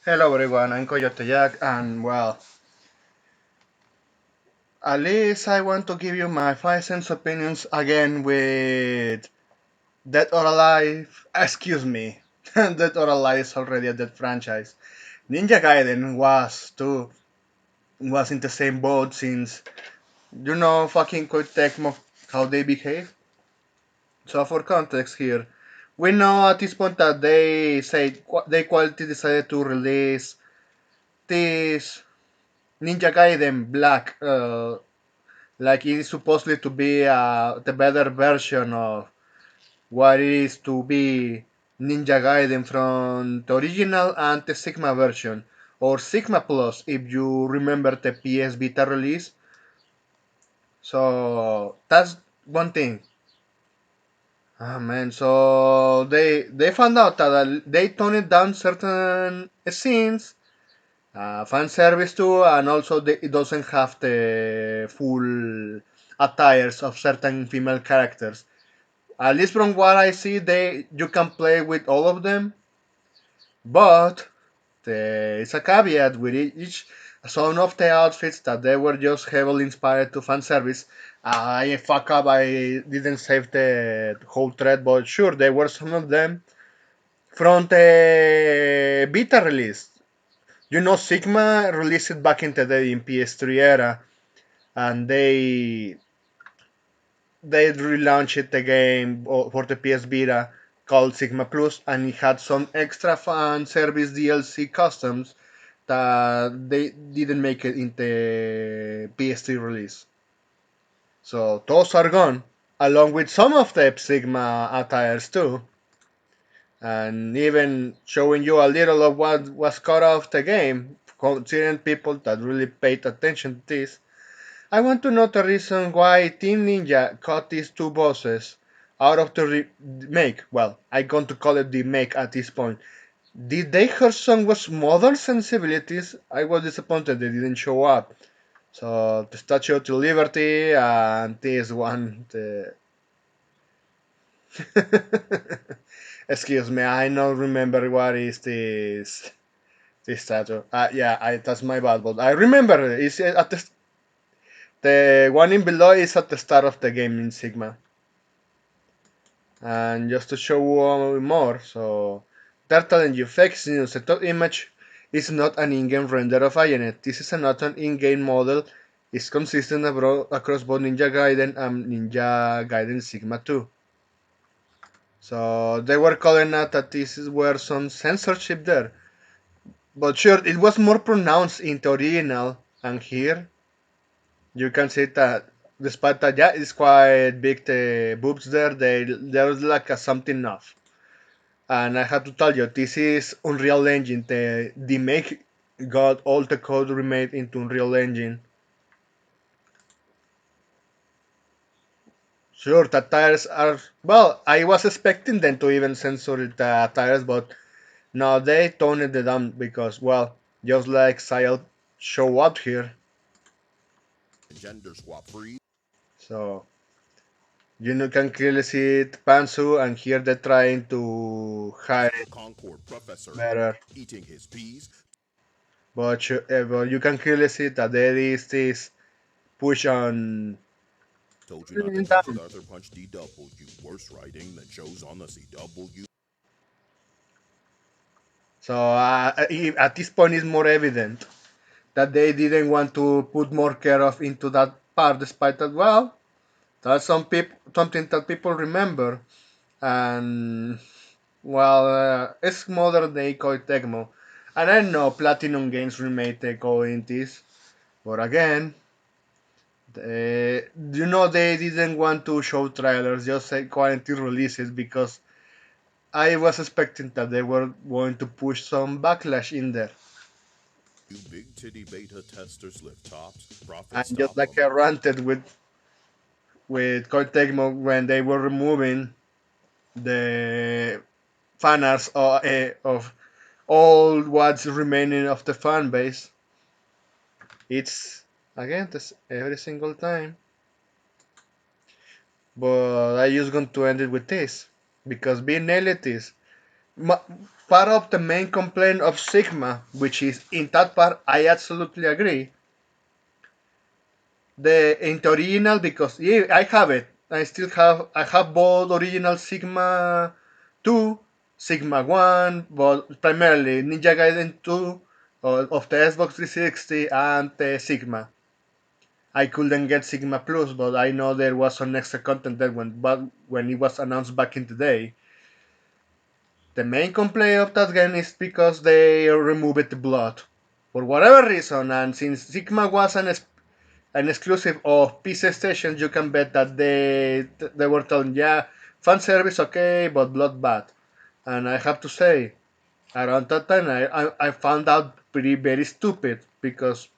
Hello everyone, I'm Coyote Jack, and well, at least I want to give you my 5 cents opinions again with Dead or Alive. Excuse me, Dead or Alive is already a dead franchise. Ninja Gaiden was in the same boat since fucking Koei Tecmo how they behave. So for context here, we know at this point that they quality decided to release this Ninja Gaiden Black. Like it is supposedly to be the better version of what it is to be Ninja Gaiden from the original and the Sigma version, or Sigma Plus if you remember the PS Vita release. So that's one thing. Ah man, so they found out that they toned down certain scenes, fan service too, and also it doesn't have the full attires of certain female characters. At least from what I see, they you can play with all of them, but there is a caveat with each. Some of the outfits that they were just heavily inspired to fan service. I fuck up. I didn't save the whole thread, but sure, there were some of them from the beta release. Sigma released it back in the day in PS3 era, and they relaunched the game for the PS Vita called Sigma Plus, and it had some extra fan service DLC customs that they didn't make it in the PS3 release. So those are gone, along with some of the Sigma attires too, and even showing you a little of what was cut off the game, considering people that really paid attention to this. I want to know the reason why Team Ninja cut these two bosses out of the make. Well, I'm going to call it the make at this point. Did they hear some was modern sensibilities? I was disappointed they didn't show up. So the Statue of Liberty and this one. Excuse me, I don't remember what is this statue. Yeah, that's my bad, but I remember it's at the one in below is at the start of the game in Sigma. And just to show you more, so they're telling you fake news. The top image is not an in-game render of Ionet. This is not an in-game model. It's consistent across both Ninja Gaiden and Ninja Gaiden Sigma 2. So they were calling out that this is where some censorship there. But sure, it was more pronounced in the original, and here you can see that despite that, yeah, it's quite big. The boobs there, there's like a something off. And I have to tell you, this is Unreal Engine. The make got all the code remade into Unreal Engine. Sure, the tires are well. I was expecting them to even censor the tires, but no, they toned it down because well, just like Sayal show up here. So can clearly see it, Pansu, and here they're trying to hide it better. But you can clearly see that there is this push on down. So at this point, it's more evident that they didn't want to put more care of into that part, despite that. Well, that's something that people remember, and well, it's modern day Koei Tecmo, and I know Platinum Games remade the Koei in this, but again, they didn't want to show trailers, just say quality releases because I was expecting that they were going to push some backlash in there. And just like I ranted with Koei Tecmo when they were removing the fan arts of all what's remaining of the fan base, it's again this every single time. But I just going to end it with this because being elitist. part of the main complaint of Sigma, which is in that part I absolutely agree. The original, because yeah, I have it. I have both original Sigma 2, Sigma 1, but primarily Ninja Gaiden 2 of the Xbox 360 and the Sigma. I couldn't get Sigma Plus, but I know there was some extra content there when it was announced back in the day. The main complaint of that game is because they removed the blood. For whatever reason, and since Sigma was an exclusive of PC Station, you can bet that they were telling, yeah, fan service okay, but blood bad. And I have to say, around that time, I found out pretty very stupid because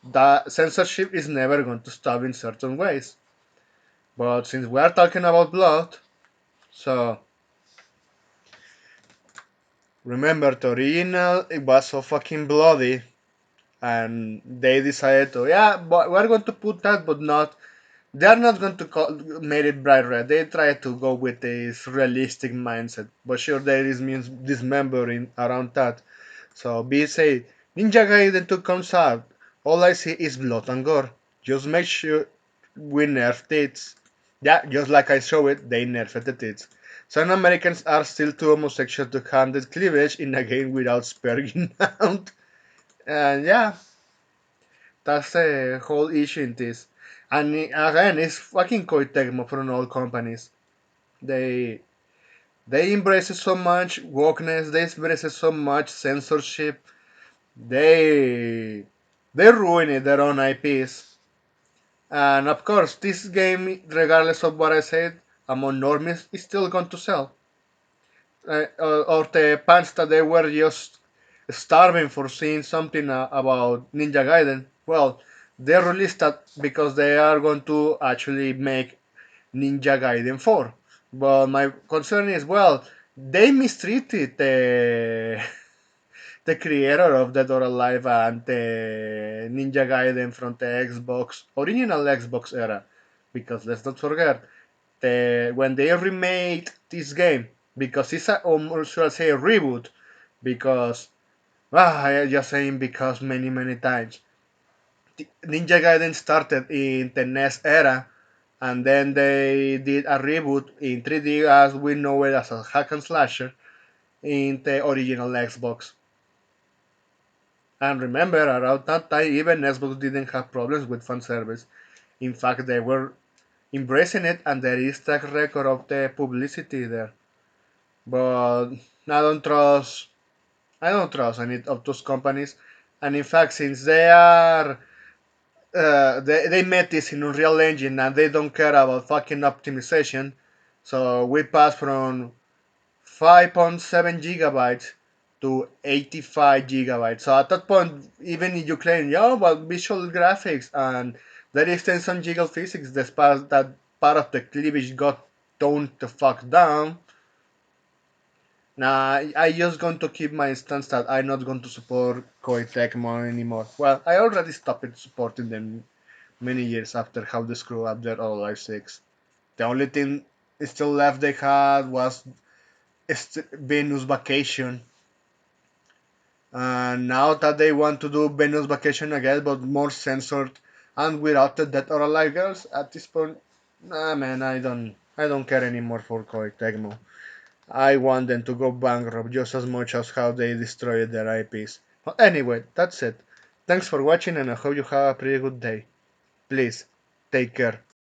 the censorship is never going to stop in certain ways. But since we are talking about blood, so remember the original, it was so fucking bloody, and they decided to, yeah, but we're going to put that, but not. They're not going to made it bright red. They try to go with this realistic mindset, but sure there is means dismembering around that. So be safe. Ninja Gaiden 2 comes out. All I see is blood and gore. Just make sure we nerf tits. Yeah, just like I show it, they nerfed the tits. Some Americans are still too homosexual to handle cleavage in a game without spurring out. And yeah, that's the whole issue in this. And again, it's fucking Koei Tecmo from all companies. They they embrace so much wokeness. They embrace so much censorship. They they ruin their own IPs. And of course, this game, regardless of what I said, among normies, is still going to sell. Or the fans that they were just starving for seeing something about Ninja Gaiden. Well, they released that because they are going to actually make Ninja Gaiden 4. But my concern is, well, they mistreated the creator of Dead or Alive and the Ninja Gaiden from the Xbox, original Xbox era. Because let's not forget, when they remade this game, because it's a, or should I say a reboot, because, I just saying because many times. Ninja Gaiden started in the NES era, and then they did a reboot in 3D as we know it as a hack and slasher in the original Xbox. And remember, around that time, even Xbox didn't have problems with fan service. In fact, they were embracing it, and there is track record of the publicity there. But I don't trust. I don't trust any of those companies. And in fact, since they made this in Unreal Engine and they don't care about fucking optimization, so we passed from 5.7 gigabytes to 85 gigabytes. So at that point, even if you claim, yeah, but visual graphics and there is then some jiggle physics, despite that part of the cleavage got toned the fuck down. Nah, I just going to keep my stance that I'm not going to support Koei Tecmo anymore. Well, I already stopped supporting them many years after how they screw up their All Life 6. The only thing still left they had was Venus Vacation. And now that they want to do Venus Vacation again, but more censored and without the Dead or Alive girls, at this point, nah, man, I don't care anymore for Koei Tecmo. I want them to go bankrupt just as much as how they destroyed their IPs. But anyway, that's it. Thanks for watching, and I hope you have a pretty good day. Please, take care.